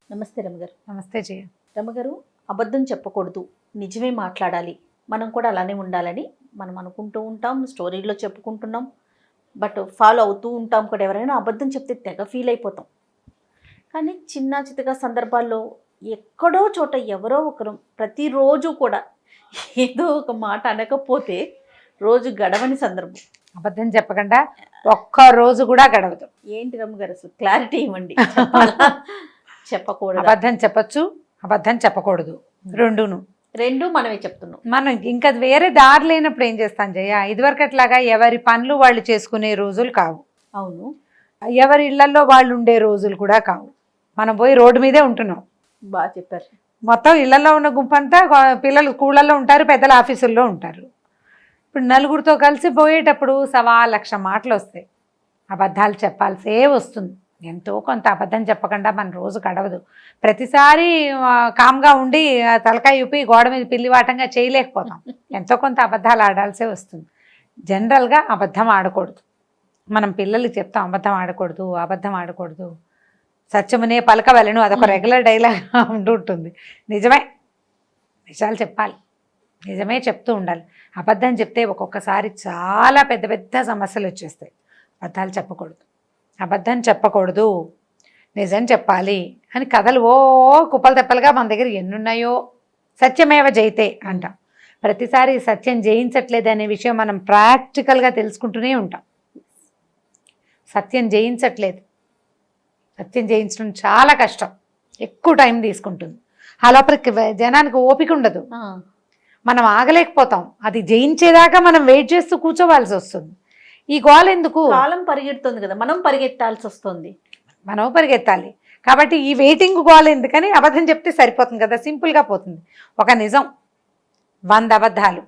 నమస్తే రమగారు. నమస్తే జయ. రమగారు, అబద్ధం చెప్పకూడదు, నిజమే మాట్లాడాలి, మనం కూడా అలానే ఉండాలని మనం అనుకుంటూ ఉంటాం, స్టోరీలో చెప్పుకుంటున్నాం. బట్ ఫాలో అవుతూ ఉంటాం కూడా. ఎవరైనా అబద్ధం చెప్తే తెగ ఫీల్ అయిపోతాం. కానీ చిన్న చితక సందర్భాల్లో ఎక్కడో చోట ఎవరో ఒకరు ప్రతిరోజు కూడా ఏదో ఒక మాట అనకపోతే రోజు గడవని సందర్భం. అబద్ధం చెప్పకుండా ఒక్క రోజు కూడా గడవదు. ఏంటి రమగారు, అసలు క్లారిటీ ఇవ్వండి. చెప్పాలా చెప్పకూడదు? అబద్ధం చెప్పచ్చు, అబద్ధం చెప్పకూడదు, రెండు మనమే చెప్తున్నాం. మనం ఇంకా వేరే దారి లేనప్పుడు ఏం చేస్తాం జయ? ఇదివరకట్లాగా ఎవరి పనులు వాళ్ళు చేసుకునే రోజులు కావు. అవును. ఎవరి ఇళ్లలో వాళ్ళు ఉండే రోజులు కూడా కావు. మనం పోయి రోడ్డు మీదే ఉంటున్నాం. బాగా చెప్పారు. మొత్తం ఇళ్లలో ఉన్న గుంపంతా పిల్లలు స్కూళ్ళల్లో ఉంటారు, పెద్దల ఆఫీసుల్లో ఉంటారు. ఇప్పుడు నలుగురితో కలిసి పోయేటప్పుడు 1,00,000 మాటలు వస్తాయి. అబద్ధాలు చెప్పాల్సే వస్తుంది. ఎంతో కొంత అబద్ధం చెప్పకుండా మన రోజు గడవదు. ప్రతిసారి కామ్గా ఉండి తలకాయ ఊపి గోడ మీద పిల్లివాటంగా చేయలేకపోతాం. ఎంతో కొంత అబద్ధాలు ఆడాల్సే వస్తుంది. జనరల్గా అబద్ధం ఆడకూడదు. మనం పిల్లలకి చెప్తాం అబద్ధం ఆడకూడదు, అబద్ధం ఆడకూడదు, సత్యమునే పలకవలెను, అదొక రెగ్యులర్ డైలాగ్ ఉంటుంది. నిజమే, నిజాలు చెప్పాలి, నిజమే చెప్తూ ఉండాలి. అబద్ధం చెప్తే ఒక్కొక్కసారి చాలా పెద్ద పెద్ద సమస్యలు వచ్చేస్తాయి. అబద్ధాలు చెప్పకూడదు, అబద్ధం చెప్పకూడదు, నిజం చెప్పాలి అని కథలు కుప్పలు తెప్పలుగా మన దగ్గర ఎన్నున్నాయో. సత్యమేవ జయితే అంటాం. ప్రతిసారి సత్యం జయించట్లేదు అనే విషయం మనం ప్రాక్టికల్గా తెలుసుకుంటూనే ఉంటాం. సత్యం జయించట్లేదు, సత్యం జయించడం చాలా కష్టం, ఎక్కువ టైం తీసుకుంటుంది. ఆ లోపలికి జనానికి ఓపిక ఉండదు, మనం ఆగలేకపోతాం. అది జయించేదాకా మనం వెయిట్ చేస్తూ కూర్చోవాల్సి వస్తుంది. ఈ గోల ఎందుకు? కాలం పరిగెడుతుంది కదా, మనం పరిగెత్తాల్సి వస్తుంది. మనం పరిగెత్తాలి కాబట్టి ఈ వెయిటింగ్ గోల ఎందుకని? అబద్ధం చెప్తే సరిపోతుంది కదా, సింపుల్గా పోతుంది. ఒక నిజం 100 అబద్ధాలు,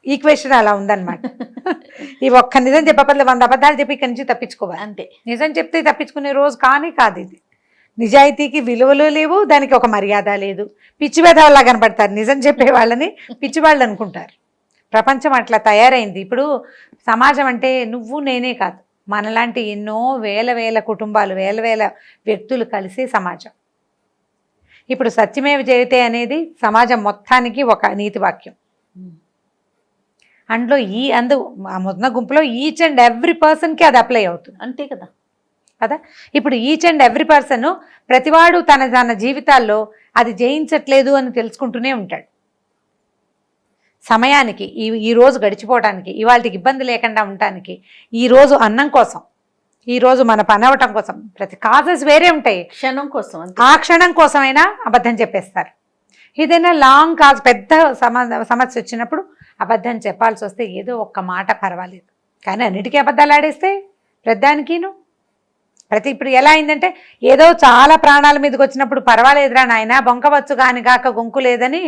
ఈక్వేషన్ అలా ఉందన్నమాట. ఈ ఒక్క నిజం చెప్పబద్దు 100 అబద్ధాలు చెప్పి ఇక్కడి నుంచి తప్పించుకోవాలి అంతే. నిజం చెప్తే తప్పించుకునే రోజు కానీ కాదు ఇది. నిజాయితీకి విలువలు లేవు, దానికి ఒక మర్యాద లేదు. పిచ్చివేధవల్లా కనపడతారు నిజం చెప్పే వాళ్ళని, పిచ్చివాళ్ళు అనుకుంటారు. ప్రపంచం అట్లా తయారైంది. ఇప్పుడు సమాజం అంటే నువ్వు నేనే కాదు, మనలాంటి ఎన్నో వేల కుటుంబాలు, వేల వ్యక్తులు కలిసే సమాజం. ఇప్పుడు సత్యమేవ జయతే అనేది సమాజం మొత్తానికి ఒక నీతి వాక్యం. అందులో ఆ మొన్న గుంపులో ఈచ్ అండ్ ఎవ్రీ పర్సన్కి అది అప్లై అవుతుంది. అంతే కదా కదా. ఇప్పుడు ఈచ్ అండ్ ఎవ్రీ పర్సన్ ప్రతివాడు తన జీవితాల్లో అది జయించట్లేదు అని తెలుసుకుంటూనే ఉంటాడు. సమయానికి ఈ రోజు గడిచిపోవటానికి, ఇవాళకి ఇబ్బంది లేకుండా ఉండటానికి, ఈరోజు అన్నం కోసం, ఈరోజు మన పని అవ్వటం కోసం, ప్రతి కాజెస్ వేరే ఉంటాయి. క్షణం కోసం, ఆ క్షణం కోసమైనా అబద్ధం చెప్పేస్తారు. ఏదైనా లాంగ్ కాజ్, పెద్ద సమస్య వచ్చినప్పుడు అబద్ధం చెప్పాల్సి వస్తే ఏదో ఒక్క మాట పర్వాలేదు, కానీ అన్నిటికీ అబద్ధాలు ఆడేస్తే ప్రతిదానికిను ఇప్పుడు ఎలా అయిందంటే, ఏదో చాలా ప్రాణాల మీదకి వచ్చినప్పుడు పర్వాలేదురా నాయన బొంకవచ్చు కాని కాక గొంకు లేదని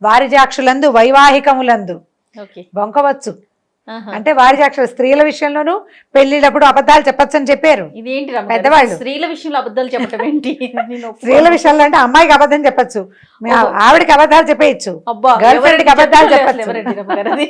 వారిజాక్షులందు వైవాహికములందు బొంకవచ్చు అంటే వారిజాక్షులు స్త్రీల విషయంలోనూ పెళ్లిళ్ళప్పుడు అబద్ధాలు చెప్పచ్చు అని చెప్పారు. ఇదేంటి పెద్దవాళ్ళు స్త్రీల విషయంలో అబద్ధాలు చెప్పడం ఏంటి? స్త్రీల విషయంలో అంటే అమ్మాయికి అబద్ధం చెప్పచ్చు, ఆవిడకి అబద్ధాలు చెప్పేయచ్చు, గర్ల్ ఫ్రెండ్కి అబద్ధాలు చెప్పచ్చు.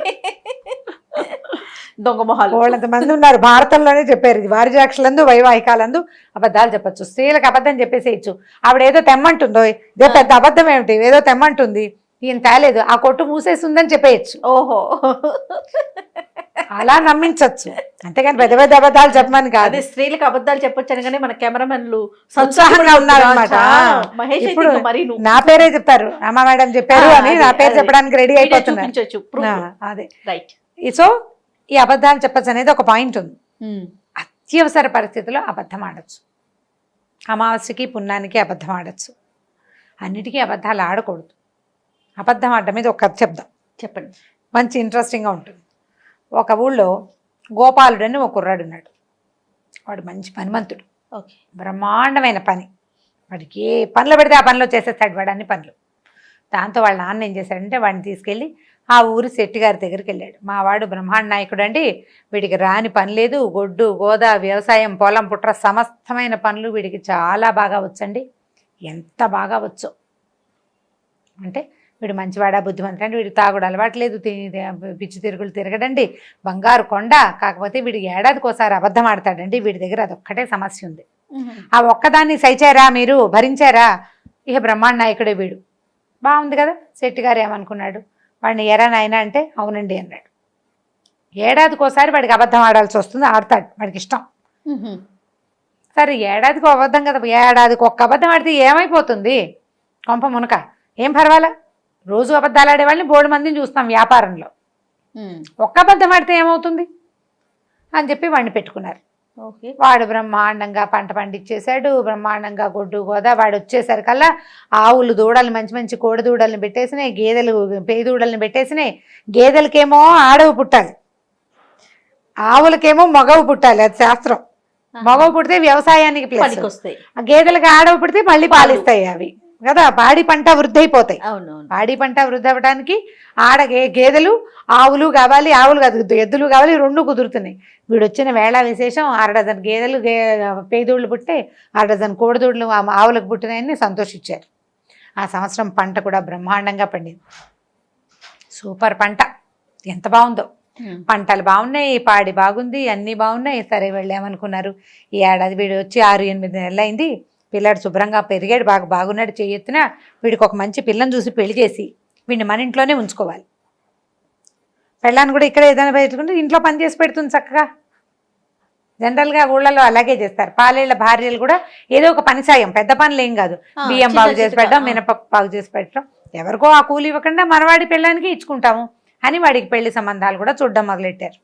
దొంగ మొహాలు వాళ్ళంతమంది ఉన్నారు. భారతంలోనే చెప్పారు, ఇది వారిజాక్షులందు వైవాహికాలందు అబద్ధాలు చెప్పచ్చు. స్త్రీలకు అబద్ధం చెప్పేసేయచ్చు. ఆవిడ ఏదో తెమ్మంటుందో, ఇదే పెద్ద అబద్ధం ఏమిటి, ఏదో తెమ్మంటుంది, ఈయన తేలేదు, ఆ కొట్టు మూసేస్తుందని చెప్పేయచ్చు. ఓహో, అలా నమ్మించవచ్చు, అంతేగాని పెద్ద పెద్ద అబద్ధాలు చెప్పమని కాదు. అదే స్త్రీలకు అబద్ధాలు చెప్పొచ్చాను కానీ మన కెమెరామెన్లు ఉత్సాహంగా ఉన్నారనమాట. ఇప్పుడు నా పేరే చెప్తారు, అమ్మ మేడం చెప్పారు అని నా పేరు చెప్పడానికి రెడీ అయిపోతున్నారు. అదే రైట్. సో ఈ అబద్ధాలు చెప్పచ్చు అనేది ఒక పాయింట్ ఉంది. అత్యవసర పరిస్థితుల్లో అబద్ధం ఆడచ్చు. అమావాస్యకి పుణ్యానికి అబద్ధం ఆడచ్చు, అన్నిటికీ అబద్ధాలు ఆడకూడదు. అబద్ధం ఆడడం మీద ఒక కథ చెప్దాం. చెప్పండి, మంచి ఇంట్రెస్టింగ్గా ఉంటుంది. ఒక ఊళ్ళో గోపాలుడు అని ఒక కుర్రాడు ఉన్నాడు. వాడు మంచి పనిమంతుడు, ఓకే, బ్రహ్మాండమైన పని. వాడికి ఏ పనులు పెడితే ఆ పనిలో చేసేస్తాడు వాడు, అన్ని పనులు. దాంతో వాళ్ళ నాన్న ఏం చేశాడంటే వాడిని తీసుకెళ్ళి ఆ ఊరి శెట్టి గారి దగ్గరికి వెళ్ళాడు. మా వాడు బ్రహ్మాండ నాయకుడు అండి, వీడికి రాని పని లేదు, గొడ్డు గోదా వ్యవసాయం పొలం పుట్ర సమస్తమైన పనులు వీడికి చాలా బాగా వచ్చండి. ఎంత బాగా వచ్చో అంటే, వీడు మంచివాడా బుద్ధిమంతుడు అంటే, వీడికి తాగుడు అలవాట్లేదు, పిచ్చి తిరుగులు తిరగడండి, బంగారు కొండ. కాకపోతే వీడికి ఏడాదికోసారి అబద్ధం ఆడతాడండి, వీడి దగ్గర అదొక్కటే సమస్య ఉంది. ఆ ఒక్కదాన్ని సైచారా, మీరు భరించారా? ఇక బ్రహ్మాండ నాయకుడే వీడు. బాగుంది కదా. శెట్టి గారు ఏమనుకున్నాడు, వాడిని ఎరా నాయన అంటే అవునండి అన్నాడు. ఏడాదికోసారి వాడికి అబద్ధం ఆడాల్సి వస్తుంది, ఆడతాడు, వాడికి ఇష్టం. సరే ఏడాదికి అబద్ధం కదా, ఏడాదికి ఒక్క అబద్ధం ఆడితే ఏమైపోతుంది, కొంప మునక ఏం పర్వాలా. రోజు అబద్ధాలు ఆడేవాళ్ళని బోడు మందిని చూస్తాం వ్యాపారంలో, ఒక్క అబద్ధం ఆడితే ఏమవుతుంది అని చెప్పి వాడిని పెట్టుకున్నారు. వాడు బ్రహ్మాండంగా పంట పండించేశాడు, బ్రహ్మాండంగా గొడ్డు గోదా. వాడు వచ్చేసరికల్లా ఆవులు దూడలు మంచి మంచి కోడి దూడల్ని పెట్టేసినాయి, గేదెలు పేయి దూడల్ని పెట్టేసినాయి. గేదెలకేమో ఆడవు పుట్టాలి, ఆవులకేమో మగవు పుట్టాలి, అది శాస్త్రం. మగవు పుడితే వ్యవసాయానికి ప్లస్ వస్తాయి, గేదెలకి ఆడవు పుడితే మళ్ళీ పాలిస్తాయి అవి కదా. పాడి పంట వృద్ధి అయిపోతాయి. పాడి పంట వృద్ధి అవ్వడానికి గేదెలు ఆవులు కావాలి, ఆవులు కాదు ఎద్దులు కావాలి, రెండు కుదురుతున్నాయి. వీడు వచ్చిన వేళ విశేషం 6 డజన్ గేదెలు పేదోళ్ళు పుట్టే, 6 డజన్ కోడిదూడలు ఆవులకు పుట్టినాయని సంతోషించారు. ఆ సంవత్సరం పంట కూడా బ్రహ్మాండంగా పండింది. సూపర్ పంట, ఎంత బాగుందో. పంటలు బాగున్నాయి, పాడి బాగుంది, అన్నీ బాగున్నాయి. సరే వెళ్ళామనుకున్నారు. ఈ ఏడాది వీడు వచ్చి 6-8 నెలలు అయింది. పిల్లాడు శుభ్రంగా పెరిగాడు, బాగున్నాడు. చేయెత్తున వీడికి ఒక మంచి పిల్లని చూసి పెళ్లి చేసి వీడిని మన ఇంట్లోనే ఉంచుకోవాలి. పెళ్ళాన్ని కూడా ఇక్కడ ఏదైనా పెట్టుకుంటే ఇంట్లో పని చేసి పెడుతుంది చక్కగా. జనరల్గా ఊళ్ళలో అలాగే చేస్తారు. పాలేళ్ల భార్యలు కూడా ఏదో ఒక పని సాయం, పెద్ద పనులు ఏం కాదు, బియ్యం బాగు చేసి పెట్టడం, మినపప్పు బాగు చేసి పెట్టడం, ఎవరికో ఆ కూలి ఇవ్వకుండా మనవాడి పెళ్ళానికి ఇచ్చుకుంటాము అని వాడికి పెళ్లి సంబంధాలు కూడా చూడడం మొదలెట్టారు.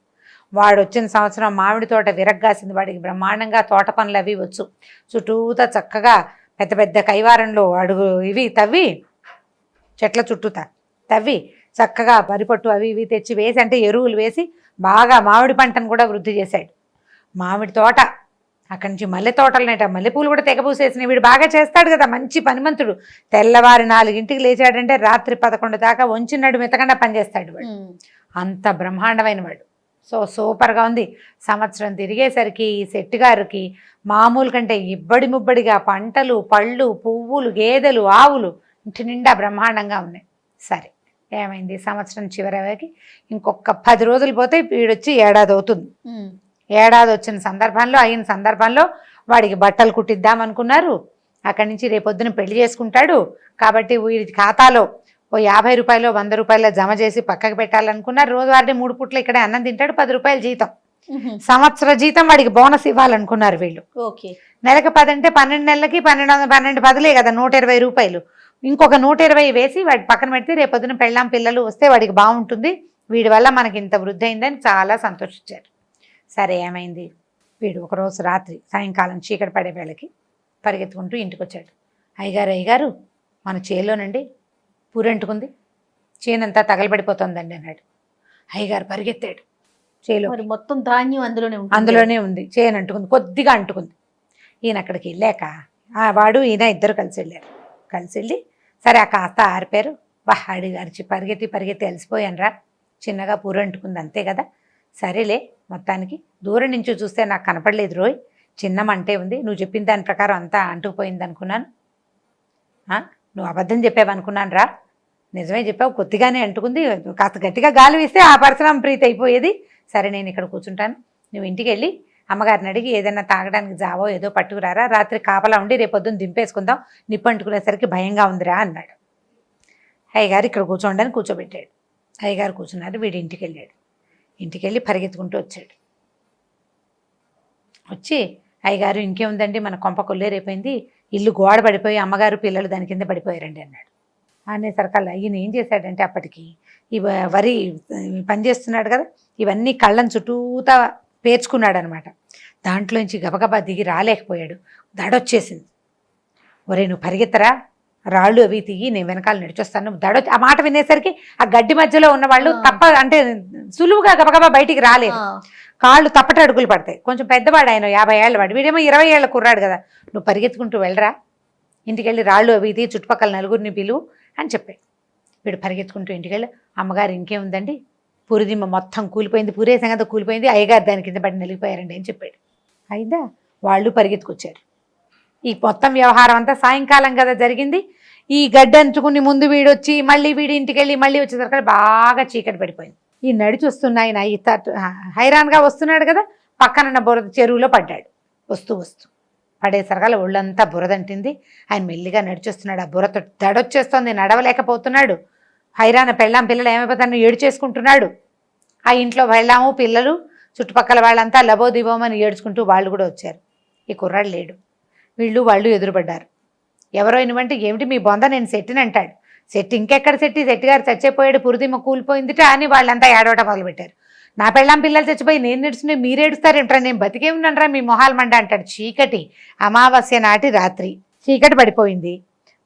వాడు వచ్చిన సంవత్సరం మామిడి తోట విరగ్గాసింది. వాడికి బ్రహ్మాండంగా తోట పనులు అవి వచ్చు. చుట్టూతా చక్కగా పెద్ద పెద్ద కైవారంలో అడుగు ఇవి తవ్వి, చెట్ల చుట్టూతా తవ్వి చక్కగా పరిపట్టు అవి ఇవి తెచ్చి వేసి, అంటే ఎరువులు వేసి బాగా మామిడి పంటను కూడా వృద్ధి చేశాడు. మామిడి తోట, అక్కడి నుంచి మల్లె తోటలనేట, మల్లెపూలు కూడా తెగపూసేసినాయి. వీడు బాగా చేస్తాడు కదా, మంచి పనిమంతుడు. తెల్లవారి 4 లేచాడంటే రాత్రి 11 దాకా వంచినడు మెతకుండా పనిచేస్తాడు వాడు. అంత బ్రహ్మాండమైన వాడు. సూపర్గా ఉంది. సంవత్సరం తిరిగేసరికి ఈ శెట్టి గారికి మామూలు కంటే ఇబ్బడి ముబ్బడిగా పంటలు, పళ్ళు, పువ్వులు, గేదెలు, ఆవులు ఇంటి నిండా బ్రహ్మాండంగా ఉన్నాయి. సరే ఏమైంది, సంవత్సరం చివరికి ఇంకొక 10 రోజులు పోతే వీడొచ్చి ఏడాది అవుతుంది. ఏడాది అయిన సందర్భంలో వాడికి బట్టలు కుట్టిద్దామనుకున్నారు. అక్కడి నుంచి రేపొద్దున పెళ్లి చేసుకుంటాడు కాబట్టి వీడి ఖాతాలో ఓ 50 రూపాయలు 100 రూపాయలు జమ చేసి పక్కకు పెట్టాలనుకున్నారు. రోజువారీ 3 పూట్ల ఇక్కడే అన్నం తింటాడు, 10 రూపాయలు జీతం. సంవత్సర జీతం వాడికి బోనస్ ఇవ్వాలనుకున్నారు వీళ్ళు. నెలకు 10 అంటే 12 నెలలకి 12 10లే కదా, 120 రూపాయలు. ఇంకొక 120 వేసి వాడి పక్కన పెడితే రేపొద్దున పెళ్ళాం పిల్లలు వస్తే వాడికి బాగుంటుంది, వీడి వల్ల మనకి ఇంత వృద్ధి అయిందని చాలా సంతోషించారు. సరే ఏమైంది, వీడు ఒకరోజు రాత్రి సాయంకాలం చీకటి పడే వేళకి పరిగెత్తుకుంటూ ఇంటికి వచ్చాడు. అయ్యగారు మన చేలోనండి పూరంటుకుంది, చేనంతా తగలబడిపోతుందండి అన్నాడు. అయ్యగారు పరిగెత్తాడు. చేలో మొత్తం ధాన్యం అందులోనే ఉంది. చేను అంటుకుంది, కొద్దిగా అంటుకుంది. ఈయన అక్కడికి వెళ్ళాక వాడు ఈయన ఇద్దరు కలిసి వెళ్ళారు. కలిసి వెళ్ళి సరే ఆ కాస్త ఆరిపారు. అడిచి పరిగెత్తి అలసిపోయానురా, చిన్నగా పూరంటుకుంది అంతే కదా, సరేలే మొత్తానికి దూరం నుంచి చూస్తే నాకు కనపడలేదు రోయ్, చిన్న మంటే ఉంది, నువ్వు చెప్పిన దాని ప్రకారం అంతా అంటుకుపోయింది అనుకున్నాను. నువ్వు అబద్ధం చెప్పావనుకున్నాను రా, నిజమే చెప్పావు, కొద్దిగానే అంటుకుంది, కాస్త గట్టిగా గాలి వేస్తే ఆ పరశురామ ప్రీతి అయిపోయేది. సరే నేను ఇక్కడ కూర్చుంటాను, నువ్వు ఇంటికి వెళ్ళి అమ్మగారిని అడిగి ఏదైనా తాగడానికి జావో ఏదో పట్టుకురారా, రాత్రి కాపలా ఉండి రేపొద్దున దింపేసుకుందాం, నిప్పు అంటుకునేసరికి భయంగా ఉందిరా అన్నాడు. అయ్యగారు ఇక్కడ కూర్చోండి అని కూర్చోబెట్టాడు. అయ్యగారు కూర్చున్నారు. వీడి ఇంటికి వెళ్ళాడు. ఇంటికి వెళ్ళి పరిగెత్తుకుంటూ వచ్చాడు. వచ్చి అయ్యగారు ఇంకేముందండి, మన కొంప కొల్లేరైపోయింది, ఇల్లు గోడ పడిపోయి అమ్మగారు పిల్లలు దాని కింద పడిపోయారండి అన్నాడు. అనేసరికల్లా ఈయన ఏం చేశాడంటే అప్పటికి ఈ వరి పనిచేస్తున్నాడు కదా, ఇవన్నీ కళ్ళని చుట్టూతా పేర్చుకున్నాడు అనమాట. దాంట్లోంచి గబగబా దిగి రాలేకపోయాడు. దడొచ్చేసింది. ఒరే నువ్వు పరిగెత్తరా, రాళ్ళు అవి తీయి, నేను వెనకాల నడిచొస్తాను. ఆ మాట వినేసరికి ఆ గడ్డి మధ్యలో ఉన్న వాళ్ళు అంటే సులువుగా గబగబా బయటికి రాలేదు. కాళ్ళు తప్పట అడుగులు పడతాయి. కొంచెం పెద్దవాడు ఆయన, 50 ఏళ్ళ వాడు, వీడేమో 20 ఏళ్ళ కుర్రాడు కదా. నువ్వు పరిగెత్తుకుంటూ వెళ్ళరా, ఇంటికి వెళ్ళి రాళ్ళు అవి తీ, చుట్టుపక్కల నలుగురిని పిలువు అని చెప్పాడు. వీడు పరిగెత్తుకుంటూ ఇంటికి వెళ్ళి అమ్మగారు ఇంకేముందండి, పురిదిమ్మ మొత్తం కూలిపోయింది, పూరే సంగతి కూలిపోయింది, అయ్యగారు దాని కింద పడి నలిగిపోయారండి అని చెప్పాడు. అయిదా వాళ్ళు పరిగెత్తుకొచ్చారు. ఈ మొత్తం వ్యవహారం అంతా సాయంకాలం కదా జరిగింది. ఈ గడ్డి అంచుకుని ముందు వీడొచ్చి మళ్ళీ వీడి ఇంటికి వెళ్ళి మళ్ళీ వచ్చేసరికి బాగా చీకటి పడిపోయింది. ఈ నడిచి వస్తున్న ఆయన హైరాన్గా వస్తున్నాడు కదా, పక్కన బురద చెరువులో పడ్డాడు. వస్తూ పడేసరికల్లా ఒళ్ళంతా బురదంటింది. ఆయన మెల్లిగా నడిచొస్తున్నాడు. ఆ బురతో దడొచ్చేస్తోంది, నడవలేకపోతున్నాడు. హైరాణ పెళ్ళాం పిల్లలు ఏమైపోతాను ఏడు చేసుకుంటున్నాడు. ఆ ఇంట్లో పెళ్ళాము పిల్లలు చుట్టుపక్కల వాళ్ళంతా లబోదిబోమని ఏడ్చుకుంటూ వాళ్ళు కూడా వచ్చారు. ఈ కుర్రాడు లేడు. వాళ్ళు ఎదురుపడ్డారు. ఎవరో ఇనువంటే ఏమిటి మీ బొంద నేను సెట్టిని అంటాడు. సెట్ ఇంకెక్కడ సెట్టి గారు చచ్చిపోయాడు, పురుదిమ కూలిపోయిందిట అని వాళ్ళంతా ఏడవటం మొదలుపెట్టారు. నా పెళ్ళాం పిల్లలు చచ్చిపోయి నేను నేడుస్తున్నాయి మీరు ఏడుస్తారేంట్రా, నేను బతికే ఉన్నానరా మీ మొహాలు మండ అంటాడు. చీకటి అమావాస్య నాటి రాత్రి చీకటి పడిపోయింది.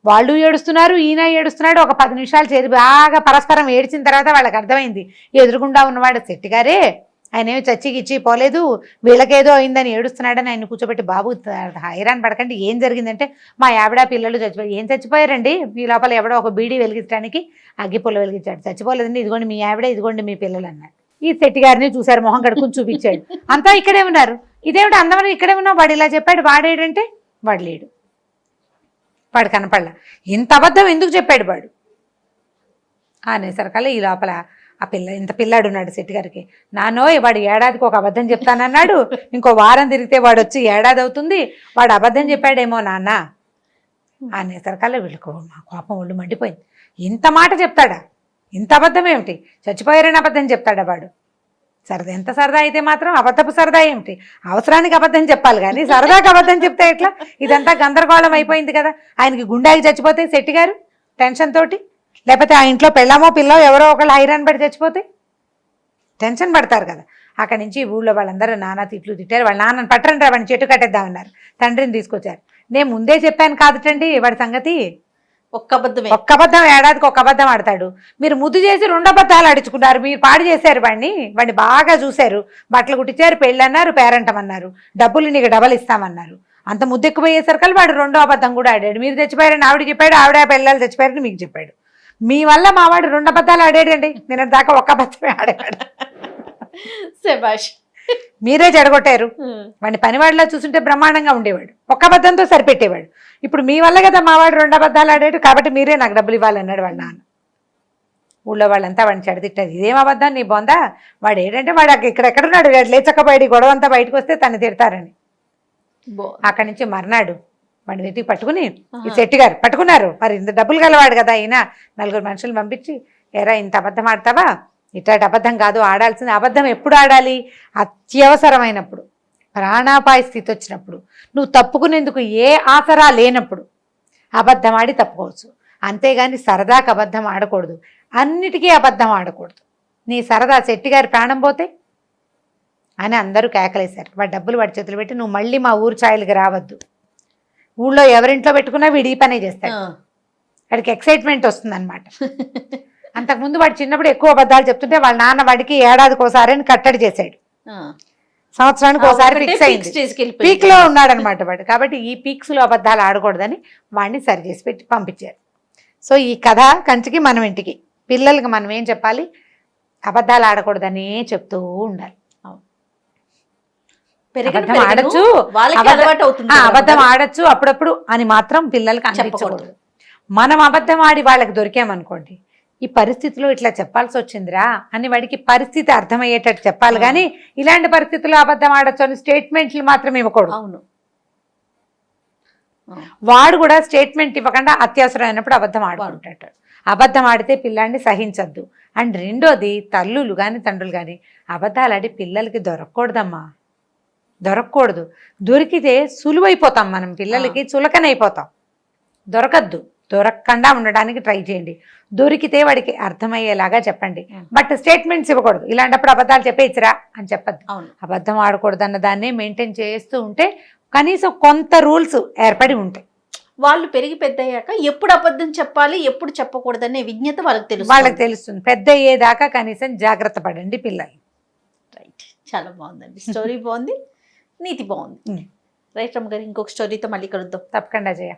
వాళ్ళు ఏడుస్తున్నారు, ఈయన ఏడుస్తున్నాడు. ఒక 10 నిమిషాలు చేరి బాగా పరస్పరం ఏడ్చిన తర్వాత వాళ్ళకి అర్థమైంది ఎదురుగుండా ఉన్నవాడు శెట్టి గారే, ఆయన ఏమి చచ్చిగిచ్చి పోలేదు, వీళ్ళకేదో అయిందని ఏడుస్తున్నాడని ఆయన కూర్చోబెట్టి, బాబు హైరాన్ పడకండి, ఏం జరిగిందంటే మా ఆవిడ పిల్లలు చచ్చిపోయి. ఏం చచ్చిపోయారండి? మీ లోపల ఎవడో ఒక బీడీ వెలిగించడానికి అగ్గిపుల్ల వెలిగించాడు. చచ్చిపోలేదండి, ఇదిగోండి మీ ఆవిడ, ఇదిగోండి మీ పిల్లలు అన్నాడు. ఈ శెట్టి గారిని చూశారు, మొహం కడుక్కుని చూపించాడు. అంతా ఇక్కడే ఉన్నారు. ఇదేమిటి అందమని ఇక్కడే ఉన్నావు, వాడు ఇలా చెప్పాడు, వాడేడంటే వాడు లేడు, వాడు కనపడలా. ఇంత అబద్ధం ఎందుకు చెప్పాడు వాడు అనేసరికల్లా ఈ లోపల ఆ ఇంత పిల్లాడు ఉన్నాడు శెట్టి గారికి. నానోయ్ వాడు ఏడాదికి ఒక అబద్ధం చెప్తానన్నాడు, ఇంకో వారం తిరిగితే వాడు వచ్చి ఏడాది అవుతుంది, వాడు అబద్ధం చెప్పాడేమో నాన్న అనేసరికల్లా వీళ్ళకు మా కోపం ఒళ్ళు మండిపోయింది. ఇంత మాట చెప్తాడా, ఇంత అబద్ధం ఏమిటి, చచ్చిపోయారని అబద్ధం చెప్తాడా వాడు? సరదా ఎంత సరదా అయితే మాత్రం అబద్ధపు సరదా ఏమిటి? అవసరానికి అబద్ధం చెప్పాలి కానీ సరదాకి అబద్ధం చెప్తే ఎట్లా? ఇదంతా గందరగోళం అయిపోయింది కదా. ఆయనకి గుండాకి చచ్చిపోతే శెట్టి గారు టెన్షన్ తోటి, లేకపోతే ఆ ఇంట్లో పెళ్ళామో పిల్లో ఎవరో ఒకళ్ళు హైరాన్ పడి చచ్చిపోతే టెన్షన్ పడతారు కదా. అక్కడి నుంచి ఊళ్ళో వాళ్ళందరూ నానా తిట్లు తిట్టారు. వాళ్ళ నాన్నని పట్టరండి రా, వాడిని చెట్టు కట్టేద్దామన్నారు. తండ్రిని తీసుకొచ్చారు. నేను ముందే చెప్పాను కాదుటండి వాడి సంగతి. ఒక్క అబద్ధం ఏడాదికి ఒక అబద్ధం ఆడతాడు. మీరు ముద్దు చేసి 2 అబద్ధాలు ఆడించుకున్నారు. మీరు పాడు చేశారు వాడిని బాగా చూశారు, బట్టలు కుట్టించారు, పెళ్ళి అన్నారు, పేరంటమన్నారు, డబ్బులు నీకు డబల్ ఇస్తామన్నారు. అంత ముద్దు ఎక్కువయ్యేసరికి వాడు 2వ అబద్ధం కూడా ఆడాడు. మీరు చచ్చిపోయారని ఆవిడ చెప్పాడు, ఆవిడ పిల్లలు చచ్చిపోయారని మీకు చెప్పాడు. మీ వల్ల మా వాడు 2 అబద్ధాలు ఆడాడండి. నేను దాకా ఒక్క అబద్ధమే ఆడాడు. శభాష్, మీరే చెడగొట్టారు. వాడిని పనివాడిలా చూస్తుంటే బ్రహ్మాండంగా ఉండేవాడు, ఒక్క అబద్ధంతో సరిపెట్టేవాడు. ఇప్పుడు మీ వల్ల కదా మా వాడు 2 అబద్ధాలు ఆడాడు, కాబట్టి మీరే నాకు డబ్బులు ఇవ్వాలన్నాడు వాళ్ళ నాన్న. ఊళ్ళో వాళ్ళంతా వాడిని చెడతిట్టారు. ఇదేం అబద్ధం నీ బొందా, వాడు ఏంటంటే వాడు ఇక్కడెక్కడున్నాడు, వాడు లేచకపోయాడు, గొడవ అంతా బయటకు వస్తే తను తిడతారని. అక్కడి నుంచి మర్నాడు వాడిని వెతికి పట్టుకుని ఈ శెట్టి గారు పట్టుకున్నారు. మరి ఇంత డబ్బులు గలవాడు కదా ఈయన, 4 మనుషులు పంపించి, ఎరా ఇంత అబద్ధం ఆడతావా, ఇట్లాంటి అబద్ధం కాదు ఆడాల్సింది. అబద్ధం ఎప్పుడు ఆడాలి? అత్యవసరమైనప్పుడు, ప్రాణాపాయ స్థితి వచ్చినప్పుడు, నువ్వు తప్పుకునేందుకు ఏ ఆసరా లేనప్పుడు అబద్ధం ఆడి తప్పుకోవచ్చు. అంతేగాని సరదాకి అబద్ధం ఆడకూడదు, అన్నిటికీ అబద్ధం ఆడకూడదు. నీ సరదా శెట్టి గారి ప్రాణం పోతే అని అందరూ కేకలేశారు. వాడి డబ్బులు వాడి చేతులు పెట్టి, నువ్వు మళ్ళీ మా ఊరు ఛాయలకి రావద్దు, ఊళ్ళో ఎవరింట్లో పెట్టుకున్నా వీడి ఈ పనే చేస్తాడు, వాడికి ఎక్సైట్మెంట్ వస్తుంది అనమాట. అంతకుముందు వాడు చిన్నప్పుడు ఎక్కువ అబద్ధాలు చెప్తుంటే వాళ్ళ నాన్న వాడికి ఏడాదికి ఒకసారి అని కట్టడి చేశాడు, సంవత్సరానికి ఒకసారి ఫిక్స్ అయింది. పీక్ లో ఉన్నాడు అనమాట వాడు. కాబట్టి ఈ పీక్స్ లో అబద్ధాలు ఆడకూడదని వాడిని సరి చేసి పెట్టి పంపించారు. సో ఈ కథ కంచికి మనం ఇంటికి, పిల్లలకి మనం ఏం చెప్పాలి, అబద్ధాలు ఆడకూడదనే చెప్తూ ఉండాలి. అబద్ధం ఆడచ్చు అప్పుడప్పుడు అని మాత్రం పిల్లలకి అనిపించకూడదు. మనం అబద్ధం ఆడి వాళ్ళకి దొరికామనుకోండి, ఈ పరిస్థితిలో ఇట్లా చెప్పాల్సి వచ్చిందిరా అని వాడికి పరిస్థితి అర్థమయ్యేటట్టు చెప్పాలి కానీ ఇలాంటి పరిస్థితుల్లో అబద్ధం ఆడచ్చు అని స్టేట్మెంట్లు మాత్రం ఇవ్వకూడదు. అవును, వాడు కూడా స్టేట్మెంట్ ఇవ్వకుండా అత్యవసరమైనప్పుడు అబద్ధం ఆడుకుంటాడు. అబద్ధం ఆడితే పిల్లాన్ని సహించద్దు. అండ్ రెండోది, తల్లులు కానీ తండ్రులు కానీ అబద్ధాలు ఆడి పిల్లలకి దొరకకూడదమ్మా, దొరకకూడదు. దొరికితే సులువైపోతాం, మనం పిల్లలకి చులకనైపోతాం. దొరకద్దు, దొరకకుండా ఉండడానికి ట్రై చేయండి. దొరికితే వాడికి అర్థమయ్యేలాగా చెప్పండి, బట్ స్టేట్మెంట్స్ ఇవ్వకూడదు. ఇలాంటప్పుడు అబద్ధాలు చెప్పేచ్చిరా అని చెప్పద్దు. అబద్ధం ఆడకూడదు అన్న దాన్ని మెయింటైన్ చేస్తూ ఉంటే కనీసం కొంత రూల్స్ ఏర్పడి ఉంటాయి. వాళ్ళు పెరిగి పెద్ద అయ్యాక ఎప్పుడు అబద్ధం చెప్పాలి, ఎప్పుడు చెప్పకూడదనే విజ్ఞత వాళ్ళకి తెలుస్తుంది. పెద్ద అయ్యేదాకా కనీసం జాగ్రత్త పడండి పిల్లలు. రైట్, చాలా బాగుందండి, స్టోరీ బాగుంది, నీతి బాగుంది. రైట్ రమ్మ గారు, ఇంకొక స్టోరీతో మళ్ళీ కలుద్దాం. తప్పకుండా జయ.